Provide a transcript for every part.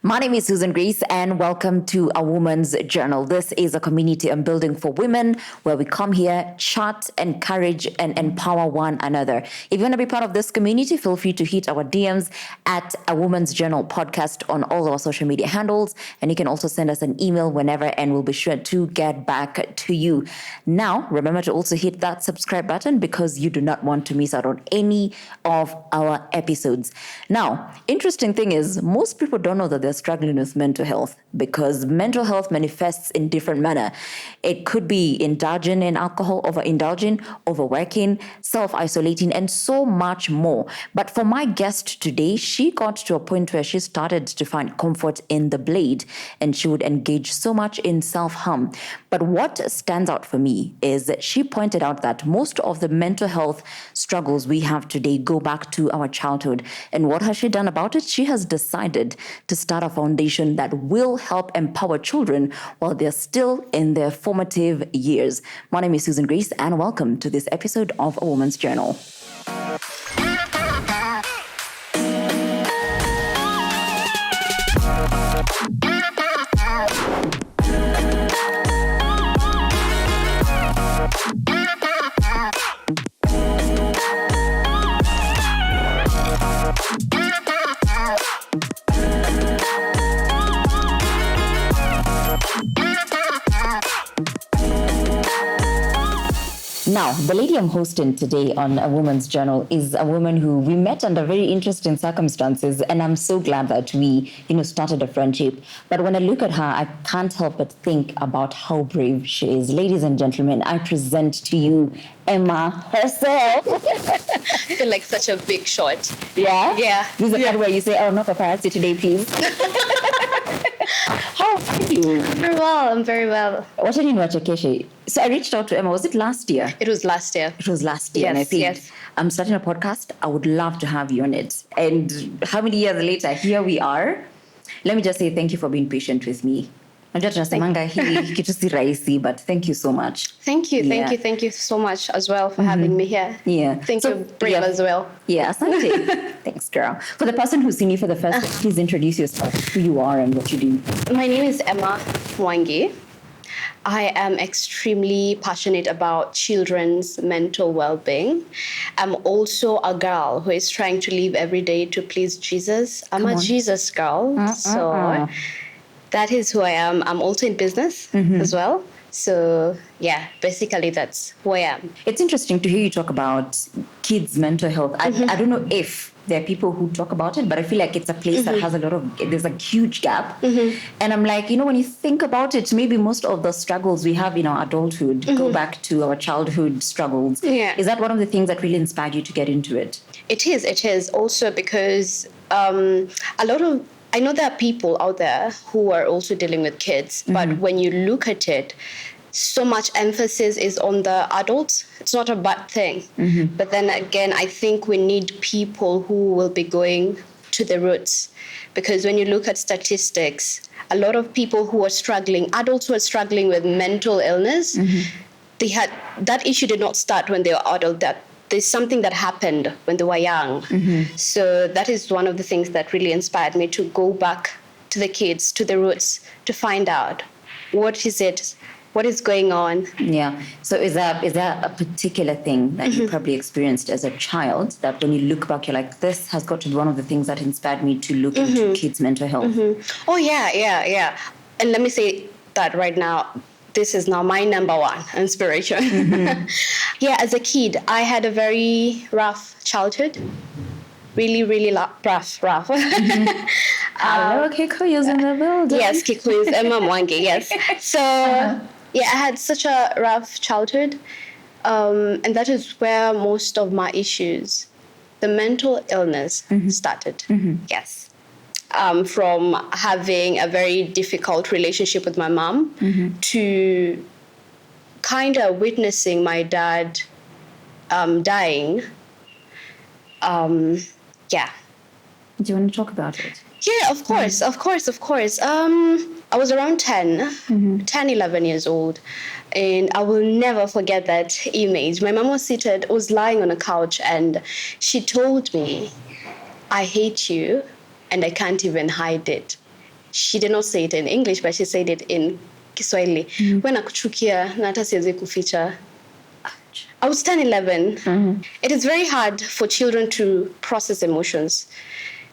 My name is Susan Grace, and welcome to A Woman's Journal. This is a community I'm building for women where we come here, chat, encourage, and empower one another. If you want to be part of this community, feel free to hit our DMs at A Woman's Journal podcast on all our social media handles. And you can also send us an email whenever, and we'll be sure to get back to you. Now, remember to also hit that subscribe button because you do not want to miss out on any of our episodes. Now, interesting thing is, most people don't know that they're struggling with mental health because mental health manifests in different manner. It could be indulging in alcohol, overindulging, overworking, self-isolating, and so much more. But for my guest today, she got to a point where she started to find comfort in the blade and she would engage so much in self-harm. But what stands out for me is that she pointed out that most of the mental health struggles we have today go back to our childhood. And what has she done about it? She has decided to start a foundation that will help empower children while they're still in their formative years. My name is Susan Grace, and welcome to this episode of A Woman's Journal. Now, the lady I'm hosting today on A Woman's Journal is a woman who we met under very interesting circumstances, and I'm so glad that we, started a friendship. But when I look at her, I can't help but think about how brave she is. Ladies and gentlemen, I present to you Emmah herself. I feel like such a big shot. Yeah? Yeah. This is the part where you say, no paparazzi today, please. How are you? I'm very well. What did you watch, Akeshi? So I reached out to Emmah. Was it last year? It was last year. Yes, and I think yes. I'm starting a podcast. I would love to have you on it. And how many years later, here we are. Let me just say thank you for being patient with me. I'm just rahisi, but thank you so much. Thank you so much as well for having me here. Yeah. Thank you, brave as well. Yeah, asante. Thanks, girl. For the person who's seen you for the first time, please introduce yourself, who you are and what you do. My name is Emmah Mwangi. I am extremely passionate about children's mental well-being. I'm also a girl who is trying to live every day to please Jesus. I'm a Jesus girl. So that is who I am. I'm also in business as well. So yeah, basically that's who I am. It's interesting to hear you talk about kids' mental health. I don't know if there are people who talk about it, but I feel like it's a place that has there's a huge gap. And I'm like, when you think about it, maybe most of the struggles we have in our adulthood go back to our childhood struggles. Yeah. Is that one of the things that really inspired you to get into it? It is also because I know there are people out there who are also dealing with kids, but when you look at it, so much emphasis is on the adults. It's not a bad thing. But then again, I think we need people who will be going to the roots. Because when you look at statistics, a lot of people who are struggling, adults who are struggling with mental illness, that issue did not start when they were adult. That there's something that happened when they were young. So that is one of the things that really inspired me to go back to the kids, to the roots, to find out what is going on. Yeah. So is there a particular thing that you probably experienced as a child that when you look back, you're like, this has got to be one of the things that inspired me to look into kids' mental health? Oh, yeah. And let me say that right now, this is now my number one inspiration. Yeah, as a kid, I had a very rough childhood. Really, really rough. Hello, Kikuyu's in the building. Yes, Kikuyu is Emmah Mwangi, yes. So, yeah, I had such a rough childhood. And that is where most of my issues, the mental illness started. Yes. From having a very difficult relationship with my mom to kind of witnessing my dad dying. Yeah. Do you want to talk about it? Yeah, of course. I was around 10, 11 years old. And I will never forget that image. My mom was lying on a couch and she told me, I hate you and I can't even hide it. she did not say it in English, but she said it in Kiswahili. When nakuchukia na hata siwezi kuficha. I was 10, 11. It is very hard for children to process emotions.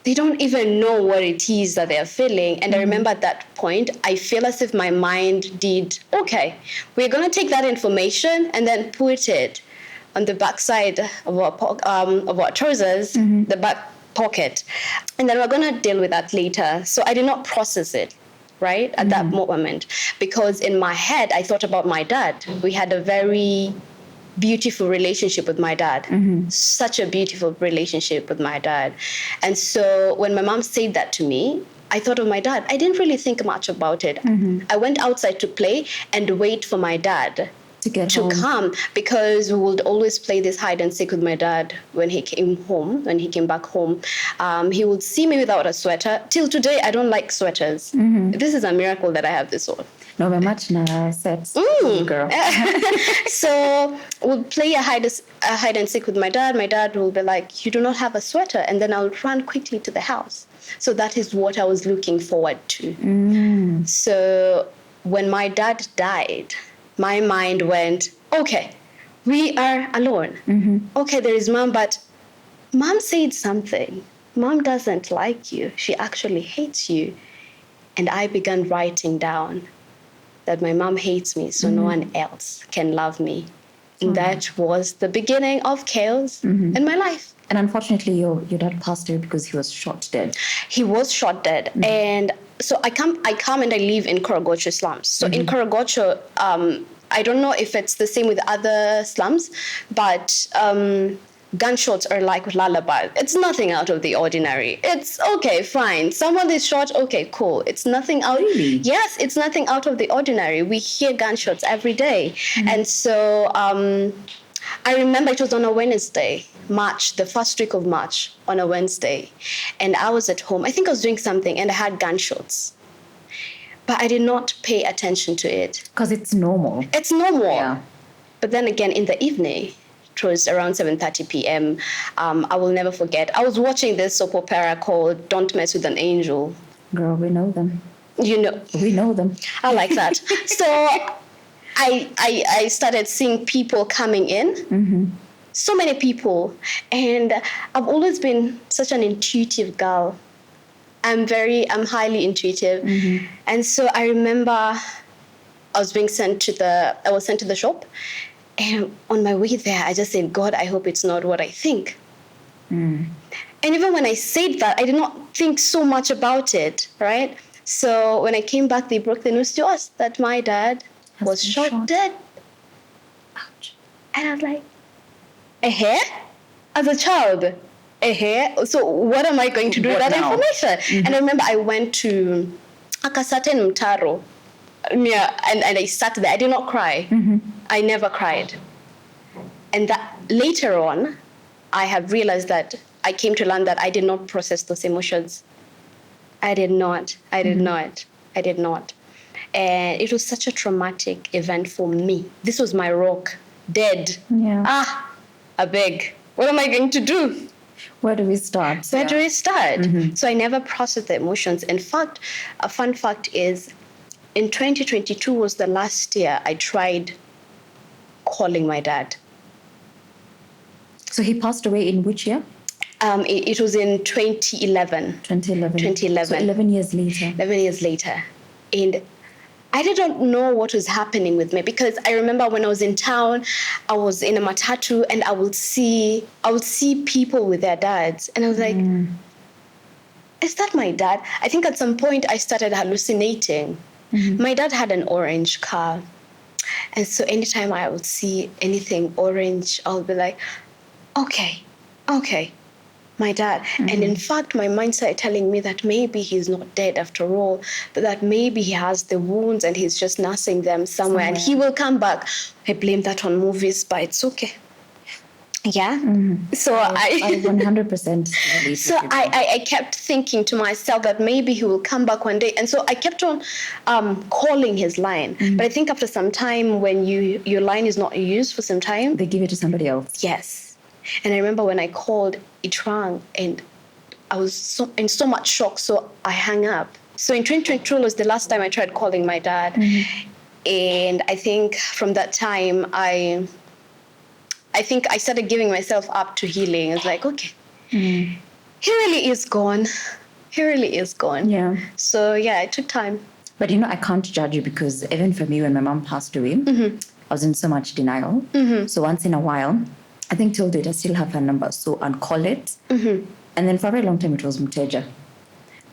They don't even know what it is that they're feeling. And I remember at that point, I feel as if my mind did, okay, we're going to take that information and then put it on the backside of our trousers, the back pocket. And then we're going to deal with that later. So I did not process it, right, at that moment. Because in my head, I thought about my dad. We had a very beautiful relationship with my dad. Such a beautiful relationship with my dad. And so when my mom said that to me, I thought of my dad. I didn't really think much about it. I went outside to play and wait for my dad to come, because we would always play this hide and seek with my dad when he came back home. He would see me without a sweater. Till today, I don't like sweaters. This is a miracle that I have this on. No, very much na sets, girl. So we'll play a hide and seek with my dad. My dad will be like, you do not have a sweater. And then I'll run quickly to the house. So that is what I was looking forward to. So when my dad died, my mind went, okay, we are alone. Okay, there is mom, but mom said something. Mom doesn't like you. She actually hates you. And I began writing down that my mom hates me, so no one else can love me. And that was the beginning of chaos in my life. And unfortunately, your dad passed away because he was shot dead. He was shot dead. And so I come and I live in Korogocho slums. So in Korogocho, I don't know if it's the same with other slums, but gunshots are like lullaby. It's nothing out of the ordinary. It's okay, fine. Someone is shot, okay, cool. It's nothing out. Really? Yes, it's nothing out of the ordinary. We hear gunshots every day. And so I remember it was on a Wednesday, the first week of March, on a Wednesday. And I was at home. I think I was doing something and I had gunshots. But I did not pay attention to it. Because it's normal. It's normal. Yeah. But then again, in the evening, it was around 7:30 p.m. I will never forget. I was watching this soap opera called Don't Mess with an Angel. Girl, we know them. You know. We know them. I like that. So I started seeing people coming in. So many people. And I've always been such an intuitive girl. I'm highly intuitive. And so I remember I was sent to the shop. And on my way there, I just said, God, I hope it's not what I think. And even when I said that, I did not think so much about it, right? So when I came back, they broke the news to us that my dad was shot dead. Ouch. And I was like, as a child, so what am I going to do with that information? And I remember I went to a certain mtaro, and I sat there. I did not cry. I never cried. And that later on, I have realized that I came to learn that I did not process those emotions. I did not. And it was such a traumatic event for me. This was my rock, dead. Yeah. I beg. What am I going to do? Where do we start? So I never processed the emotions. In fact, a fun fact is, in 2022 was the last year I tried calling my dad. So he passed away in which year? It was in 2011. 2011. So 11 years later. 11 years later. And I didn't know what was happening with me, because I remember when I was in town, I was in a matatu and I would see people with their dads. And I was like, is that my dad? I think at some point I started hallucinating. My dad had an orange car. And so anytime I would see anything orange, I would be like, okay, my dad. And in fact, my mind started telling me that maybe he's not dead after all, but that maybe he has the wounds and he's just nursing them somewhere. And he will come back. I blame that on movies, but it's okay. Yeah. So I 100%. So I kept thinking to myself that maybe he will come back one day. And so I kept on calling his line. But I think after some time, when your line is not used for some time, They give it to somebody else. yes. And I remember when I called, it rang, and I was in so much shock. So I hung up. So in 2022 was the last time I tried calling my dad. And I think from that time, I think I started giving myself up to healing. It's like, okay, he really is gone. He really is gone. Yeah. So yeah, it took time. But I can't judge you, because even for me, when my mom passed away, I was in so much denial. So once in a while, I think till date, I still have her number. So I'd call it. And then for a very long time, it was Mteja.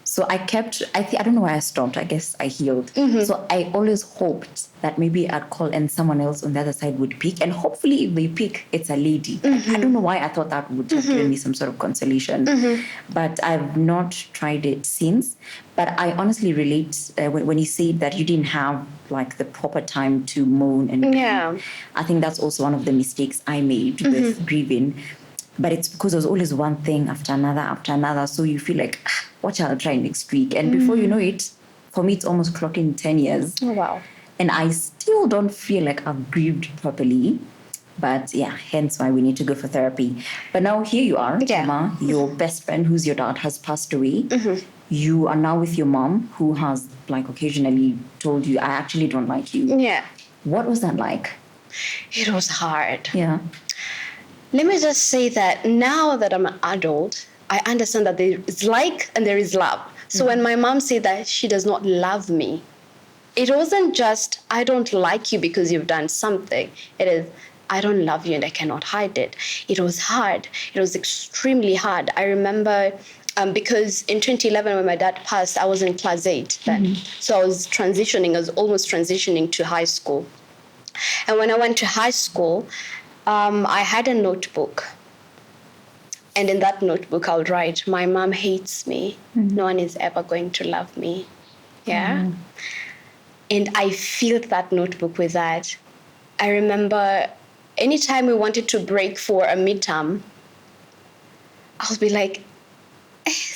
So I kept, I don't know why I stopped. I guess I healed. So I always hoped that maybe I'd call and someone else on the other side would pick. And hopefully if they pick, it's a lady. I don't know why I thought that would have given me some sort of consolation. But I've not tried it since. But I honestly relate when you say that you didn't have like the proper time to moan and grieve. I think that's also one of the mistakes I made with grieving. But it's because there's always one thing after another. So you feel like, what shall I try next week? And before you know it, for me, it's almost clocking 10 years. Oh, wow. And I still don't feel like I've grieved properly. But yeah, hence why we need to go for therapy. But now here you are, Emmah, your best friend, who's your dad, has passed away. You are now with your mom, who has like occasionally told you, I actually don't like you. Yeah. What was that like? It was hard. Yeah. Let me just say that now that I'm an adult, I understand that there is like and there is love. So when my mom said that she does not love me, it wasn't just, I don't like you because you've done something. It is, I don't love you and I cannot hide it. It was hard. It was extremely hard. I remember because in 2011 when my dad passed, I was in class 8 then. So I was almost transitioning to high school. And when I went to high school, I had a notebook. And in that notebook, I would write, my mom hates me. No one is ever going to love me. Yeah. And I filled that notebook with that. I remember anytime we wanted to break for a midterm, I would be like,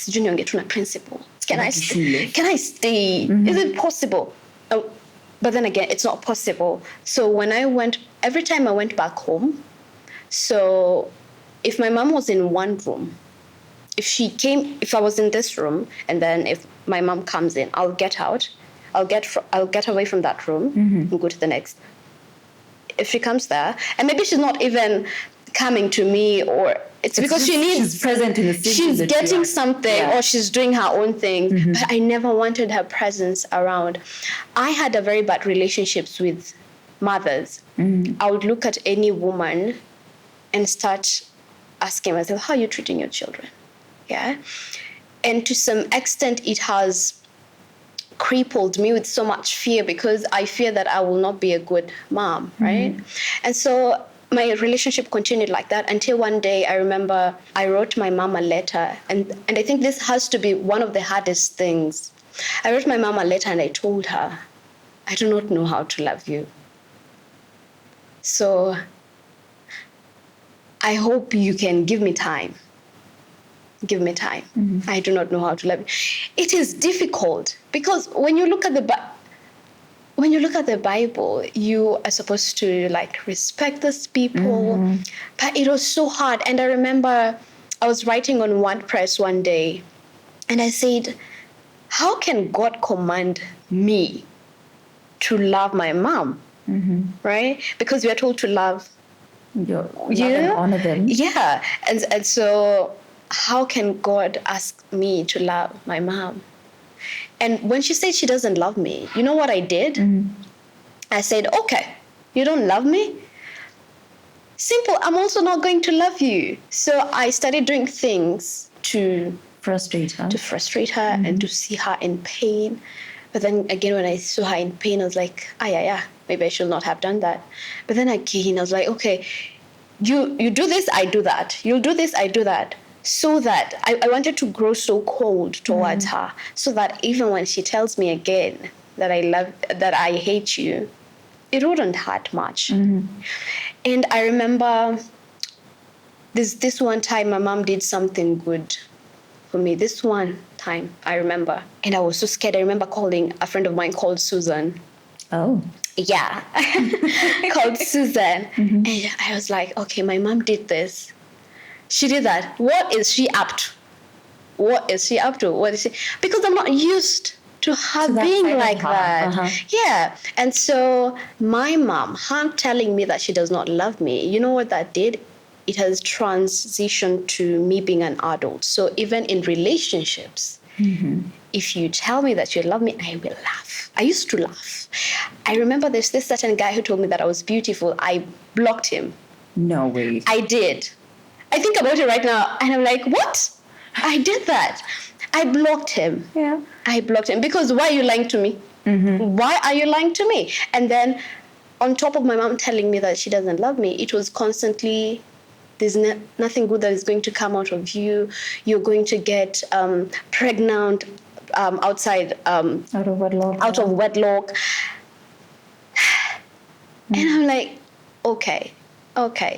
Junior Ngetuna principal. Can I stay? Is it possible? Oh, but then again, it's not possible. So every time I went back home, so if my mom was in one room, if I was in this room, and then if my mom comes in, I'll get out, I'll get away from that room and go to the next. If she comes there, and maybe she's not even coming to me, or it's because she's present in the she's getting something, or she's doing her own thing. But I never wanted her presence around. I had a very bad relationships with mothers. I would look at any woman and start asking myself, how are you treating your children? Yeah. And to some extent, it has crippled me with so much fear, because I fear that I will not be a good mom, right? And so my relationship continued like that until one day I remember I wrote my mom a letter. And I think this has to be one of the hardest things. I wrote my mom a letter and I told her, I do not know how to love you. So I hope you can give me time. Give me time. I do not know how to love you. It is difficult because when you look at the Bible, you are supposed to like respect those people, but it was so hard. And I remember I was writing on WordPress one day, and I said, "How can God command me to love my mom?" Right? Because we are told to love, and honor them. Yeah, and so how can God ask me to love my mom? And when she said she doesn't love me, you know what I did? I said, okay, you don't love me? Simple, I'm also not going to love you. So I started doing things to frustrate her, and to see her in pain. But then again, when I saw her in pain, I was like, maybe I should not have done that. But then again, I was like, okay, you do this, I do that. You'll do this, I do that. So that I wanted to grow so cold towards her, so that even when she tells me again that I hate you, it wouldn't hurt much. And I remember this one time my mom did something good for me. This one time I remember, and I was so scared. I remember calling a friend of mine called Susan. Oh. Yeah, called Susan. And I was like, okay, my mom did this. She did that. What is she up to? What is she up to? What is she? Because I'm not used to her that being side of like her. that. Uh-huh. Yeah. And so my mom, her telling me that she does not love me, you know what that did? It has transitioned to me being an adult. So even in relationships, if you tell me that you love me, I will laugh. I used to laugh. I remember there's this certain guy who told me that I was beautiful. I blocked him. No way. I did. I think about it right now and I'm like, what? I did that. I blocked him. Yeah. I blocked him because why are you lying to me? Why are you lying to me? And then on top of my mom telling me that she doesn't love me, it was constantly, there's nothing good that is going to come out of you. You're going to get pregnant outside, Out of wedlock. out of wedlock. And I'm like, okay.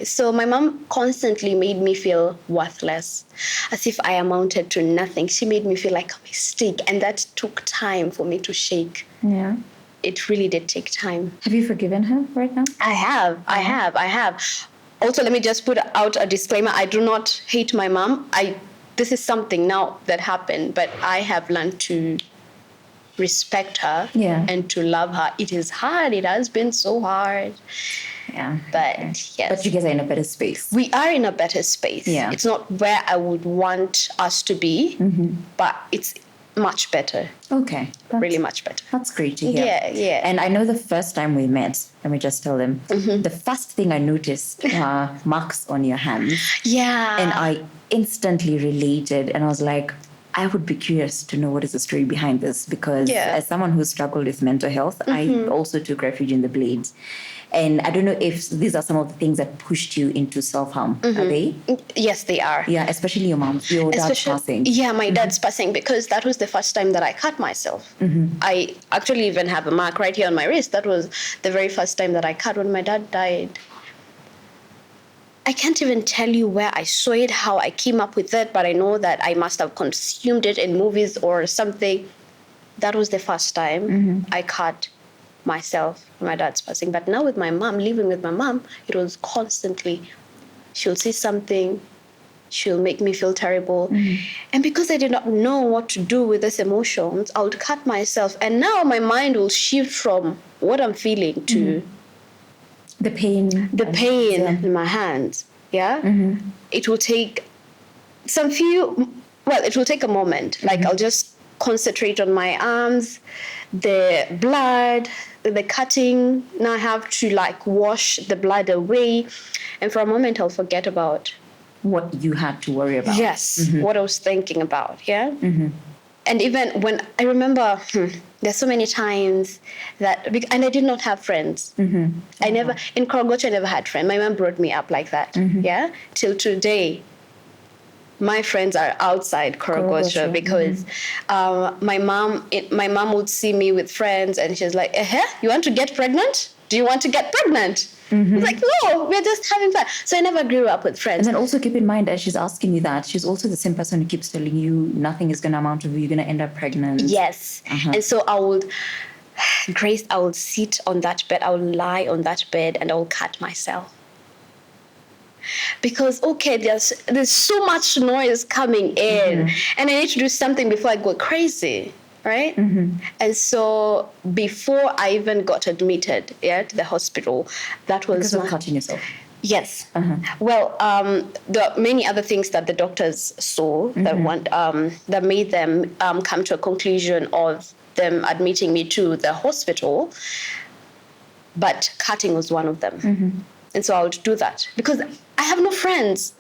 So my mom constantly made me feel worthless, as if I amounted to nothing. She made me feel like a mistake, and that took time for me to shake. Yeah. It really did take time. Have you forgiven her right now? I have. Also, let me just put out a disclaimer. I do not hate my mom. This is something now that happened, but I have learned to respect her and to love her. It is hard. It has been so hard. Yeah. But yes. But you guys are in a better space. We are in a better space. Yeah. It's not where I would want us to be, but it's much better. Okay. Really much better. That's great to hear. Yeah. And I know the first time we met, let me just tell them, the first thing I noticed were marks on your hands. Yeah. And I instantly related and I was like, I would be curious to know what is the story behind this because as someone who struggled with mental health, I also took refuge in the Blades. And I don't know if these are some of the things that pushed you into self-harm. Are they? Yes, they are. Yeah, especially your dad's passing. Yeah, my dad's passing because that was the first time that I cut myself. I actually even have a mark right here on my wrist. That was the very first time that I cut when my dad died. I can't even tell you where I saw it, how I came up with it, but I know that I must have consumed it in movies or something. That was the first time I cut myself when my dad's passing. But now with my mom, living with my mom, it was constantly, she'll say something, she'll make me feel terrible. And because I did not know what to do with these emotions, I would cut myself. And now my mind will shift from what I'm feeling to the pain in my hands. It will take it will take a moment. Like I'll just concentrate on my arms, the blood, the cutting. Now I have to like wash the blood away, and for a moment I'll forget about what you had to worry about. Yes, what I was thinking about. And even when I remember, there's so many times that, and I did not have friends. I never, in Korogocho, I never had friends. My mom brought me up like that. Till today, my friends are outside Korogocho because my mom would see me with friends and she's like, you want to get pregnant? Do you want to get pregnant? It's like, no, we're just having fun. So I never grew up with friends. And then also keep in mind, as she's asking you that, she's also the same person who keeps telling you nothing is going to amount to you, you're going to end up pregnant. Yes. And so I would sit on that bed, I would lie on that bed and I would cut myself. Because, there's so much noise coming in and I need to do something before I go crazy. Right? And so before I even got admitted to the hospital, that was because of cutting yourself. Yes. Well, there are many other things that the doctors saw that made them come to a conclusion of them admitting me to the hospital, but cutting was one of them. And so I would do that because I have no friends.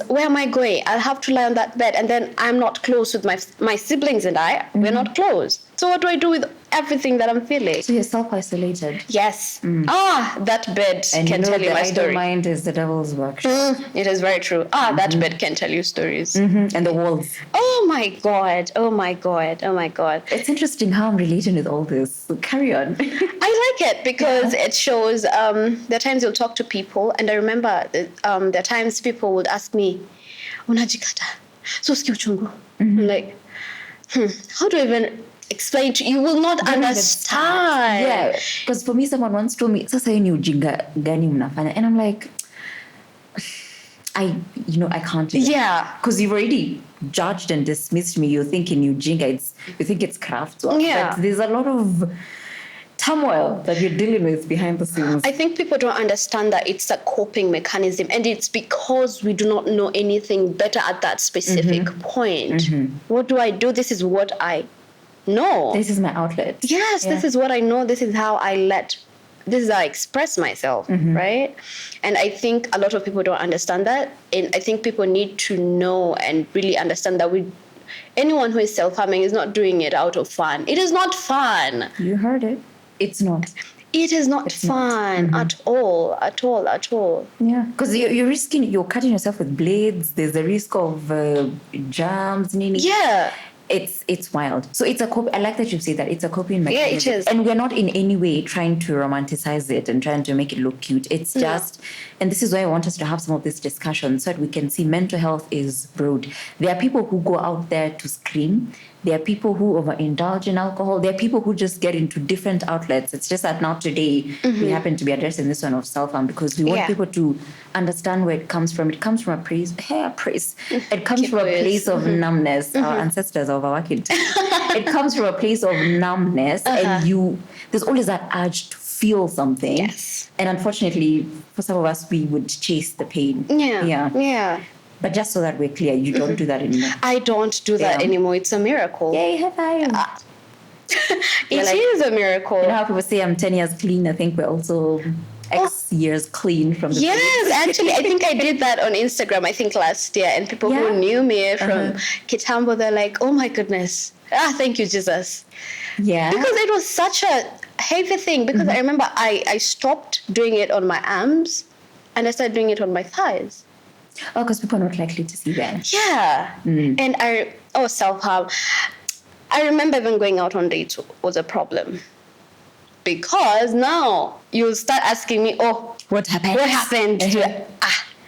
Where am I going? I'll have to lie on that bed. And then I'm not close with my siblings and I. We're not close. So what do I do with everything that I'm feeling? So you're self-isolated. Yes. That bed can tell you my story. And the idle mind is the devil's work. It is very true. That bed can tell you stories. And the walls. Oh my God. It's interesting how I'm relating with all this. So carry on. I like it because it shows there are times you'll talk to people, and I remember there are times people would ask me, unajikata, so ski uchungu. I'm like, how do I even explain to you? You will not understand. Yeah, because for me, someone once told me, sasa hii ni ujinga gani mnafanya? And I'm like, I can't do that. Yeah. Because you've already judged and dismissed me. You're thinking you think it's craft work. Yeah. But there's a lot of turmoil that you're dealing with behind the scenes. I think people don't understand that it's a coping mechanism, and it's because we do not know anything better at that specific point. What do I do? This is what I know. This is my outlet. Yes, Yeah. this is what I know. This is how I express myself, right? And I think a lot of people don't understand that. And I think people need to know and really understand that anyone who is self-harming is not doing it out of fun. It is not fun. You heard it. It's not. It is not fun at all. Yeah. Because you're cutting yourself with blades. There's a risk of germs. Yeah. It's wild. So I like that you say that it's a coping mechanism. Yeah, it is. And we're not in any way trying to romanticize it and trying to make it look cute. It's just, and this is why I want us to have some of this discussion so that we can see mental health is broad. There are people who go out there to scream. There are people who overindulge in alcohol. There are people who just get into different outlets. It's just that now today we happen to be addressing this one of self-harm because we want people to understand where it comes from. It comes from a place. It comes from a place of numbness. Our ancestors of our kid. It comes from a place of numbness, and there's always that urge to feel something. Yes. And unfortunately, for some of us, we would chase the pain. Yeah. But just so that we're clear, you don't do that anymore. I don't do that anymore. It's a miracle. Yay, high five. It is a miracle. You know how people say I'm 10 years clean? I think we're also X years clean from the Yes, actually, I think I did that on Instagram, I think last year. And people who knew me from Kitambo, they're like, oh my goodness. Thank you, Jesus. Yeah. Because it was such a heavy thing. Because I remember I stopped doing it on my arms and I started doing it on my thighs. Oh, because people are not likely to see that. Yeah. And self-harm. I remember even going out on dates was a problem. Because now you start asking me, what happened? What happened?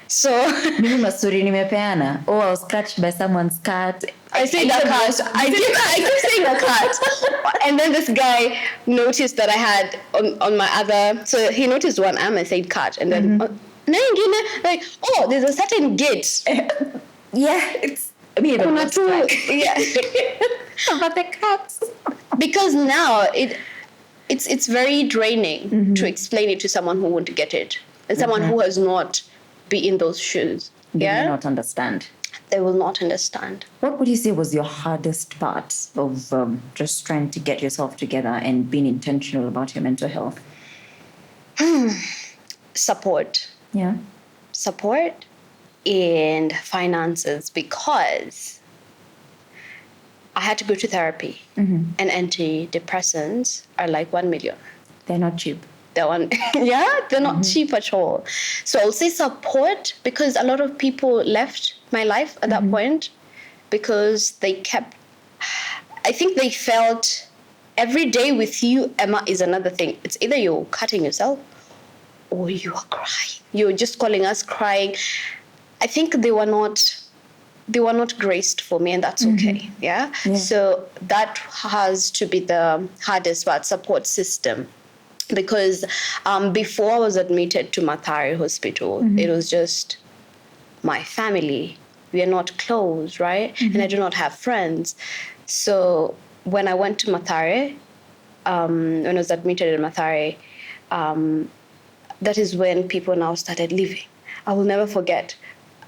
So Mimi masuri nimepeana. Oh, I was scratched by someone's cat. I say the cat. I keep saying the cat. And then this guy noticed that I had on my other. So he noticed one arm and said cat, and then like, there's a certain gate. It's about the cats. Because now it's very draining to explain it to someone who won't get it, and someone who has not been in those shoes. They will not understand. They will not understand. What would you say was your hardest part of just trying to get yourself together and being intentional about your mental health? Support. Yeah. Support and finances, because I had to go to therapy, and antidepressants are like 1 million. They're not cheap. They're not cheap at all. So I'll say support, because a lot of people left my life at that point because I think they felt every day with you, Emmah, is another thing. It's either you're cutting yourself or you are crying. You're just calling us crying. I think they were not graced for me, and that's okay. Yeah? So that has to be the hardest part, support system. Because before I was admitted to Mathare Hospital, it was just my family. We are not close, right? And I do not have friends. So when I went to Mathare, when I was admitted in Mathare, that is when people now started leaving. I will never forget.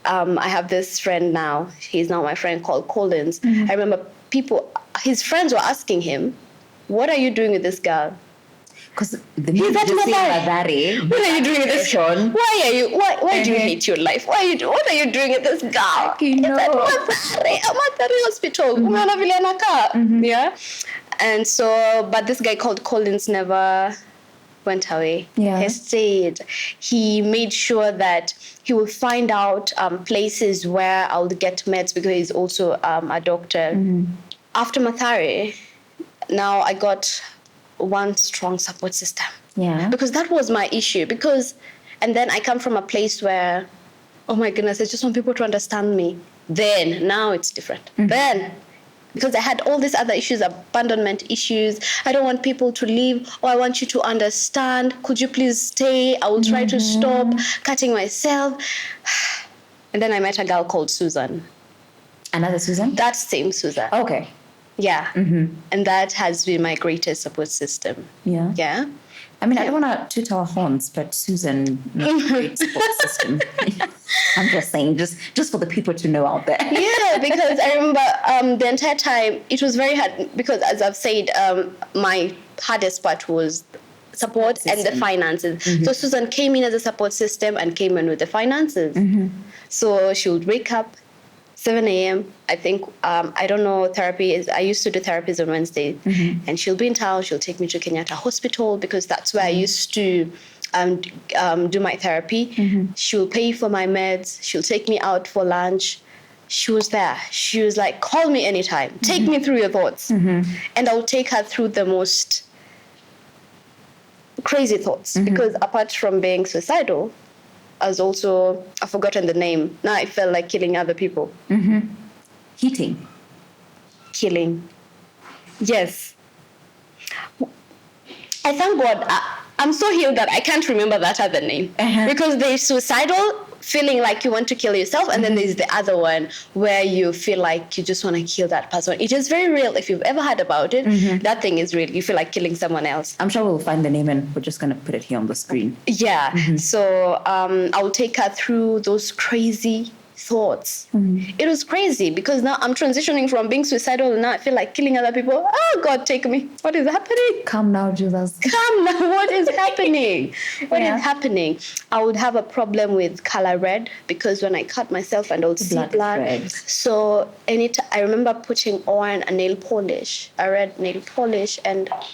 I have this friend now. He's now my friend, called Collins. I remember his friends were asking him, what are you doing with this girl? Because he's at Mathare. What are you doing with this? Why do you hate your life? What are you doing with this girl? It's at Mathare Hospital. Yeah. And so, but this guy called Collins never went away. He stayed. He made sure that he would find out places where I would get meds, because he's also a doctor. After Mathare, now I got one strong support system. Because that was my issue. And then I come from a place where, oh my goodness, I just want people to understand me. Now it's different. Because I had all these other issues, abandonment issues. I don't want people to leave. I want you to understand. Could you please stay? I will try to stop cutting myself. And then I met a girl called Susan. Another Susan? That same Susan. Okay. Yeah. And that has been my greatest support system. Yeah. Yeah. I mean, I don't want to toot our horns, but Susan, great support system. I'm just saying, just for the people to know out there. Yeah, because I remember the entire time it was very hard because, as I've said, my hardest part was support and the finances. So Susan came in as a support system and came in with the finances. So she would wake up 7 a.m. I think, I don't know, I used to do therapies on Wednesday. And she'll be in town. She'll take me to Kenyatta Hospital because that's where I used to do my therapy. She'll pay for my meds. She'll take me out for lunch. She was there. She was like, call me anytime. Take me through your thoughts. And I'll take her through the most crazy thoughts because apart from being suicidal, I've forgotten the name. Now I felt like killing other people. Heating. Killing. Yes. I thank God. I'm so healed that I can't remember that other name. Because there's suicidal, feeling like you want to kill yourself, and then there's the other one where you feel like you just want to kill that person. It is very real. If you've ever heard about it, that thing is real. You feel like killing someone else. I'm sure we'll find the name and we're just going to put it here on the screen. Yeah. So I'll take her through those crazy thoughts. It was crazy because now I'm transitioning from being suicidal and now I feel like killing other people. Oh God, take me. What is happening? Come now, Jesus. Come now. What is happening? What is happening? I would have a problem with color red because when I cut myself and I would see blood. So I remember putting on a red nail polish, and I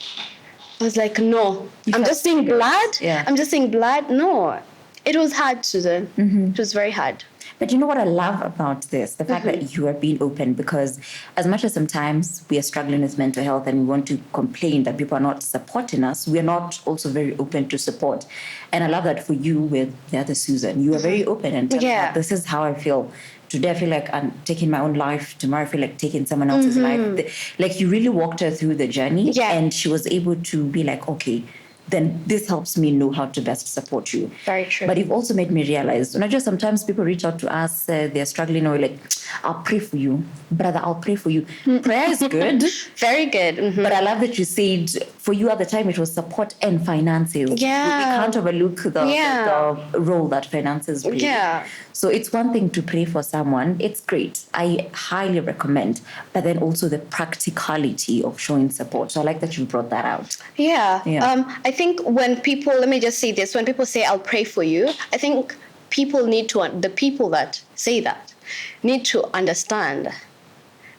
was like, no, I'm just seeing blood. Yeah. I'm just seeing blood. No. It was hard, Susan. It was very hard. But you know what I love about this? The fact that you are being open, because as much as sometimes we are struggling with mental health and we want to complain that people are not supporting us, we are not also very open to support. And I love that for you with the other Susan. You are very open and tell her, this is how I feel. Today I feel like I'm taking my own life. Tomorrow I feel like taking someone else's life. Like you really walked her through the journey and she was able to be like, okay, then this helps me know how to best support you. Very true. But you've also made me realize, not just sometimes people reach out to us, they're struggling, or like, I'll pray for you. Brother, I'll pray for you. Prayer is good. Very good. But I love that you said, for you at the time, it was support and finances. Yeah. We can't overlook the role that finances play. Yeah. So it's one thing to pray for someone. It's great. I highly recommend. But then also the practicality of showing support. So I like that you brought that out. Yeah. Yeah. I think when people, let me just say this, when people say, I'll pray for you, I think the people that say that need to understand,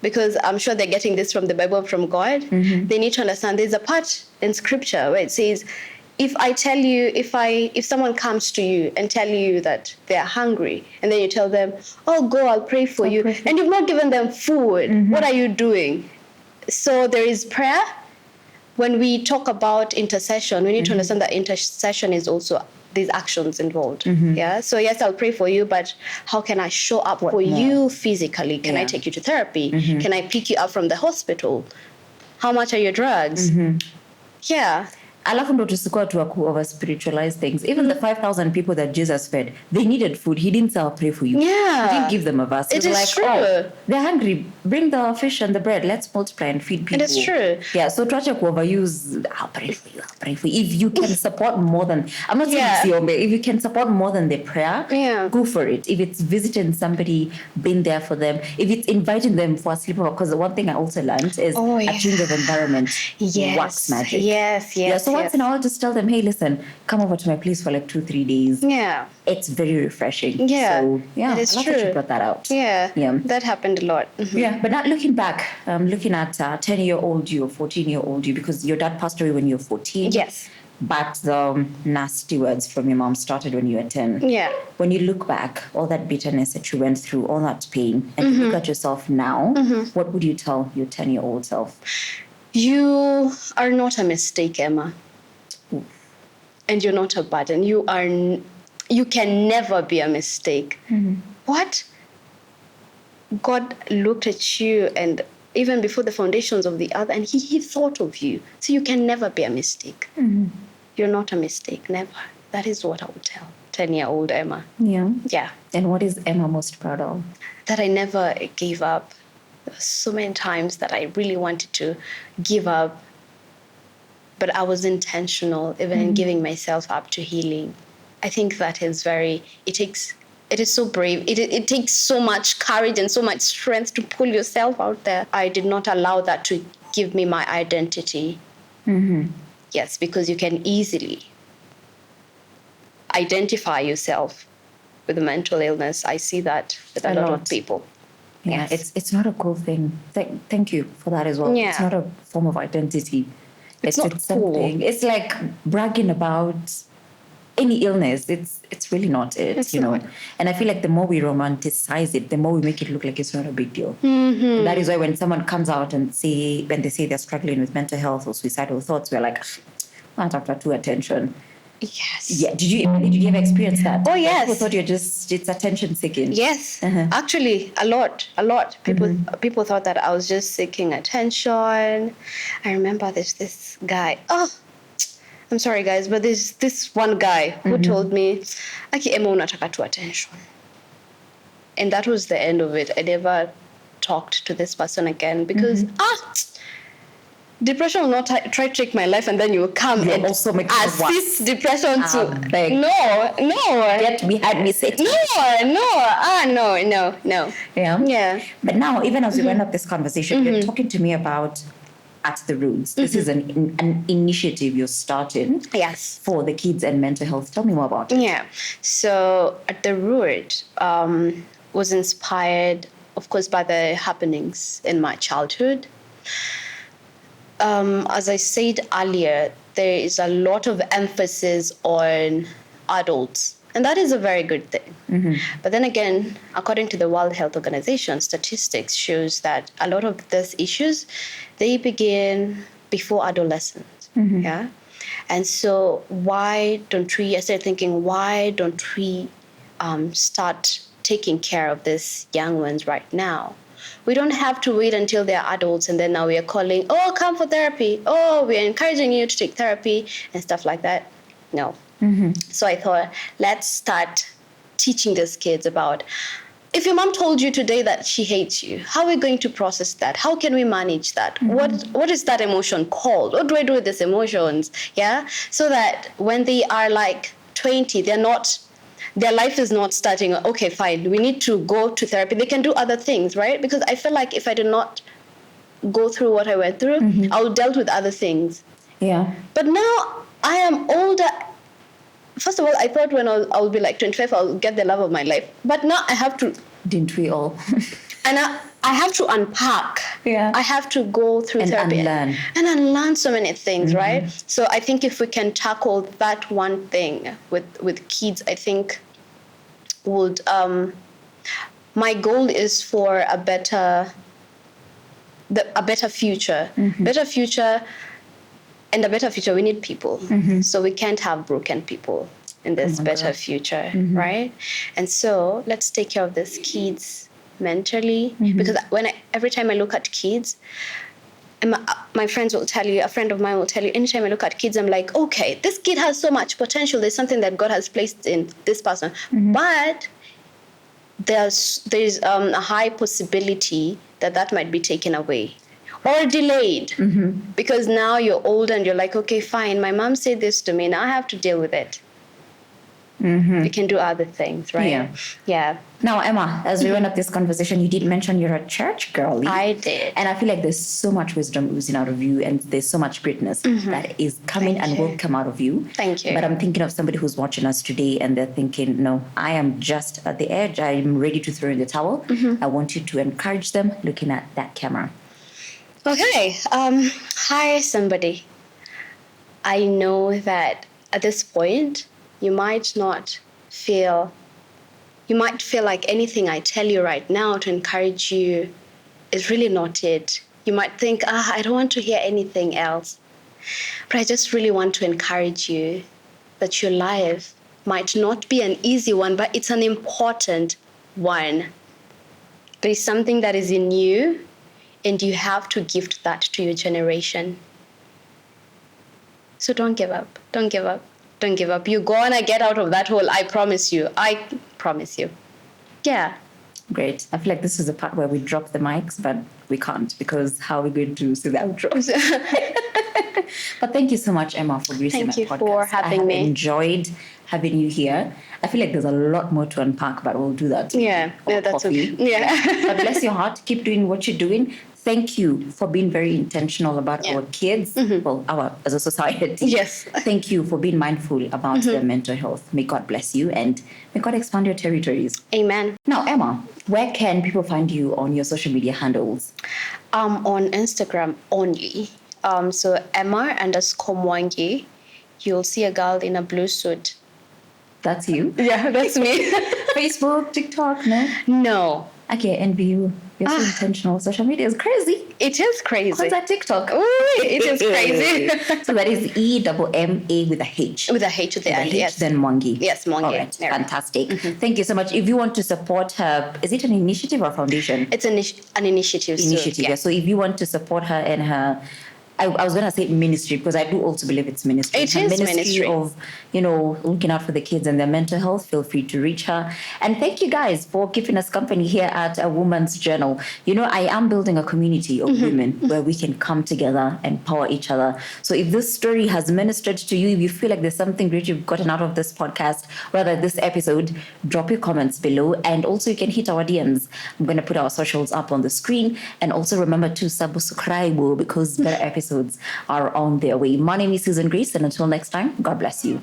because I'm sure they're getting this from the Bible, from God. They need to understand there's a part in scripture where it says, if someone comes to you and tell you that they're hungry, and then you tell them, oh, go, I'll pray for you, and you've not given them food, what are you doing? So there is prayer. When we talk about intercession, we need to understand that intercession is also these actions involved. Yeah. So yes, I'll pray for you, but how can I show up for you physically? Can I take you to therapy? Can I pick you up from the hospital? How much are your drugs? Yeah. Alafu ndo tusikuwa tu over spiritualize things. Even the 5,000 people that Jesus fed, they needed food. He didn't say, I'll pray for you. Yeah. He didn't give them a verse. It is like, true. Oh, they're hungry. Bring the fish and the bread. Let's multiply and feed people. It is true. Yeah, so tuache overuse, I'll pray for you, I'll pray for you. If you can support more than, I'm not saying if you can support more than their prayer, go for it. If it's visiting somebody, being there for them. If it's inviting them for a sleepover, because the one thing I also learned is a change of environment works magic. Yes. So once in a while, just tell them, hey, listen, come over to my place for like 2-3 days. Yeah. It's very refreshing. Yeah. So, yeah, it is I love true. that you brought that out. Yeah. That happened a lot. Yeah, but not looking back, looking at 10-year-old you or 14-year-old you, because your dad passed away when you were 14. Yes. But the nasty words from your mom started when you were 10. Yeah. When you look back, all that bitterness that you went through, all that pain, and you look at yourself now, what would you tell your 10-year-old self? You are not a mistake, Emmah. And you're not a burden. You can never be a mistake. What? God looked at you, and even before the foundations of the earth, and he thought of you. So you can never be a mistake. You're not a mistake, never. That is what I would tell 10-year-old Emmah. Yeah. Yeah. And what is Emmah most proud of? That I never gave up. There were so many times that I really wanted to give up, but I was intentional even in giving myself up to healing. I think that is it is so brave. It takes so much courage and so much strength to pull yourself out there. I did not allow that to give me my identity. Yes, because you can easily identify yourself with a mental illness. I see that with a lot of people. Yeah, Yes. it's not a cool thing. Thank you for that as well. Yeah. It's not a form of identity. It's not cool. something. It's like bragging about any illness. It's really not it, It's you know. not. And I feel like the more we romanticize it, the more we make it look like it's not a big deal. That is why when someone comes out and when they say they're struggling with mental health or suicidal thoughts, we're like, not after too attention. Yes. Yeah. Did you ever experience that? Oh, yes. People thought it's attention seeking. Yes, actually, a lot. People thought that I was just seeking attention. I remember there's this guy. Oh, I'm sorry, guys, but there's this one guy who told me, "Aki Emmah unataka tu attention," and that was the end of it. I never talked to this person again because depression will not try to take my life, and then you will come You'll and also make it assist depression to beg. no. Get behind me, Satan. No. Yeah. Yeah. But now, even as we went up this conversation, you're talking to me about At the Roots. This is an initiative you're starting Yes. for the kids and mental health. Tell me more about it. Yeah. So At the Root was inspired, of course, by the happenings in my childhood. As I said earlier, there is a lot of emphasis on adults, and that is a very good thing. But then again, according to the World Health Organization, statistics shows that a lot of these issues, they begin before adolescence. Yeah. And so I started thinking, why don't we start taking care of these young ones right now? We don't have to wait until they're adults and then now we are calling, oh, come for therapy. Oh, we're encouraging you to take therapy and stuff like that. No. So I thought, let's start teaching these kids about, if your mom told you today that she hates you, how are we going to process that? How can we manage that? What is that emotion called? What do I do with these emotions? Yeah. So that when they are like 20, their life is not starting, okay, fine, we need to go to therapy. They can do other things, right? Because I feel like if I did not go through what I went through, I would dealt with other things. Yeah. But now I am older. First of all, I thought when I'll be like 25, I'll get the love of my life. But now I have to. Didn't we all? And I have to unpack. Yeah. I have to go through And therapy unlearn. and unlearn so many things, right? So I think if we can tackle that one thing with kids, I think would my goal is for a better future. Better future. And a better future, we need people. So we can't have broken people in this better future, right? And so let's take care of these kids mentally. Because every time I look at kids, and my friends will tell you, a friend of mine will tell you, anytime I look at kids, I'm like, okay, this kid has so much potential. There's something that God has placed in this person. But there's a high possibility that might be taken away. Or delayed, because now you're old and you're like, okay, fine, my mom said this to me, now I have to deal with it. We can do other things, right? Yeah. Now, Emmah, as we went up this conversation, you did mention you're a church girly. I did. And I feel like there's so much wisdom oozing out of you, and there's so much greatness that is coming Thank and you. will come out of you. Thank you. But I'm thinking of somebody who's watching us today and they're thinking, no, I am just at the edge. I'm ready to throw in the towel. I want you to encourage them looking at that camera. Okay. Hi, somebody. I know that at this point, you might feel like anything I tell you right now to encourage you is really not it. You might think, I don't want to hear anything else. But I just really want to encourage you that your life might not be an easy one, but it's an important one. There is something that is in you, and you have to gift that to your generation. So don't give up. Don't give up. Don't give up. You're gonna get out of that hole. I promise you. I promise you. Yeah. Great. I feel like this is the part where we drop the mics, but we can't because how are we going to see the outro? But thank you so much, Emmah, for gracing my Thank you podcast. for having I me. have enjoyed having you here. I feel like there's a lot more to unpack, but we'll do that. Yeah, over that's coffee. okay. Yeah. But bless your heart. Keep doing what you're doing. Thank you for being very intentional about our kids, well, our as a society. Yes. Thank you for being mindful about their mental health. May God bless you and may God expand your territories. Amen. Now, Emmah, where can people find you on your social media handles? On Instagram only. So Emmah_Mwangi. You'll see a girl in a blue suit. That's you. Yeah, that's me. Facebook, TikTok, no? No. Okay, envy you. You're so intentional. Social media is crazy. It is crazy. What's that TikTok? Ooh, it is crazy. So that is EMMA with a H. With a H at the With a end, H, yes. then Mwangi. Yes, Mwangi. All right, There we go. fantastic. Thank you so much. If you want to support her, is it an initiative or foundation? It's an initiative. Initiative. So, Yeah. So if you want to support her and her, I was going to say ministry because I do also believe it's ministry. It Her is ministry. of, looking out for the kids and their mental health. Feel free to reach her. And thank you guys for keeping us company here at A Woman's Journal. I am building a community of women where we can come together and empower each other. So if this story has ministered to you, if you feel like there's something great you've gotten out of this podcast, rather this episode, drop your comments below. And also you can hit our DMs. I'm going to put our socials up on the screen. And also remember to subscribe because better episodes are on their way. My name is Susan Grace, and until next time, God bless you.